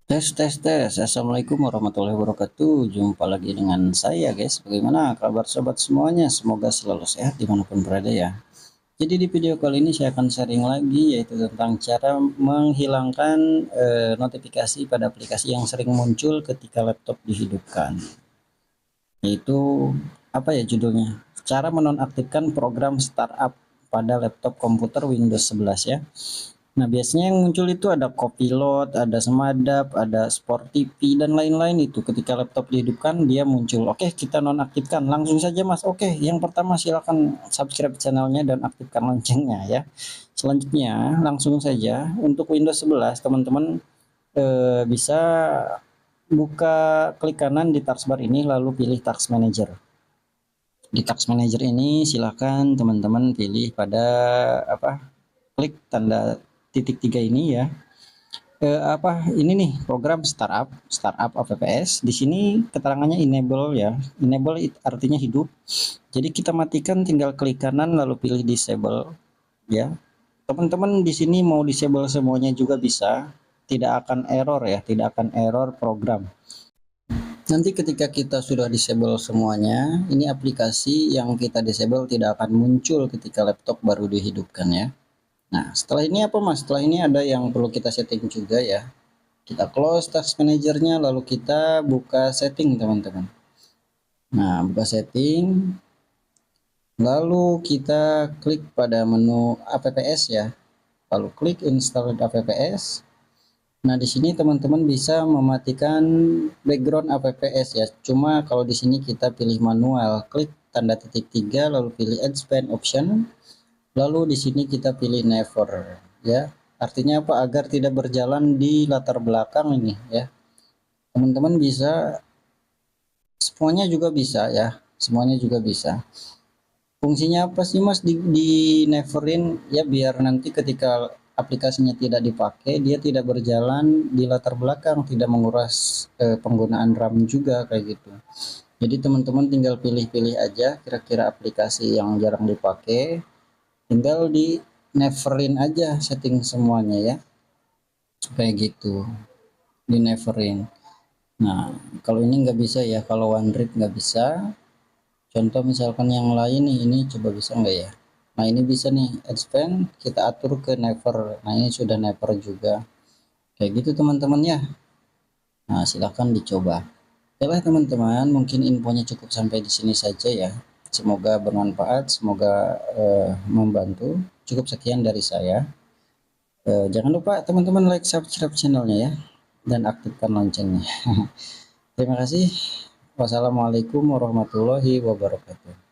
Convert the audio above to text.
Tes tes tes. Assalamualaikum warahmatullahi wabarakatuh. Jumpa lagi dengan saya guys. Bagaimana kabar sobat semuanya? Semoga selalu sehat dimanapun berada ya. Jadi di video kali ini saya akan sharing lagi yaitu tentang cara menghilangkan notifikasi pada aplikasi yang sering muncul ketika laptop dihidupkan. Yaitu apa ya judulnya? Cara menonaktifkan program startup pada laptop komputer Windows 11 ya. Nah, biasanya yang muncul itu ada Copilot, ada Semadap, ada Sport TV, dan lain-lain itu. Ketika laptop dihidupkan, dia muncul. Oke, kita nonaktifkan. Langsung saja, Mas. Oke, yang pertama silakan subscribe channelnya dan aktifkan loncengnya ya. Selanjutnya, langsung saja untuk Windows 11, teman-teman bisa buka klik kanan di taskbar ini, lalu pilih Task Manager. Di Task Manager ini silakan teman-teman pilih pada apa? Klik tanda titik 3 ini ya. Ini nih program startup APPS. Di sini keterangannya enable ya. Enable artinya hidup. Jadi kita matikan, tinggal klik kanan lalu pilih disable ya. Teman-teman di sini mau disable semuanya juga bisa. Tidak akan error ya, tidak akan error program. Nanti ketika kita sudah disable semuanya, ini aplikasi yang kita disable tidak akan muncul ketika laptop baru dihidupkan ya. Nah, setelah ini apa Mas? Setelah ini ada yang perlu kita setting juga ya. Kita close Task Manager-nya, lalu kita buka setting teman-teman. Nah, buka setting, lalu kita klik pada menu APPS ya. Lalu klik install APPS. Nah, di sini teman-teman bisa mematikan background APPS ya. Cuma kalau di sini kita pilih manual, klik tanda titik 3 lalu pilih expand option. Lalu di sini kita pilih never ya. Artinya apa? Agar tidak berjalan di latar belakang ini ya. Teman-teman bisa semuanya juga bisa ya. Semuanya juga bisa. Fungsinya apa sih Mas di neverin ya, biar nanti ketika aplikasinya tidak dipakai dia tidak berjalan di latar belakang, tidak menguras penggunaan RAM juga kayak gitu. Jadi teman-teman tinggal pilih-pilih aja kira-kira aplikasi yang jarang dipakai, tinggal di neverin aja setting semuanya ya, supaya gitu di neverin. Nah, kalau ini nggak bisa ya, kalau OneDrive nggak bisa. Contoh misalkan yang lain nih, ini coba bisa nggak ya? Nah, ini bisa nih, expand kita atur ke never. Nah, ini sudah never juga. Kayak gitu teman-teman ya. Nah, silahkan dicoba. Oke teman-teman, mungkin infonya cukup sampai di sini saja ya. Semoga bermanfaat, semoga membantu. Cukup sekian dari saya. Jangan lupa teman-teman like, subscribe channelnya ya, dan aktifkan loncengnya. Terima kasih. Wassalamualaikum warahmatullahi wabarakatuh.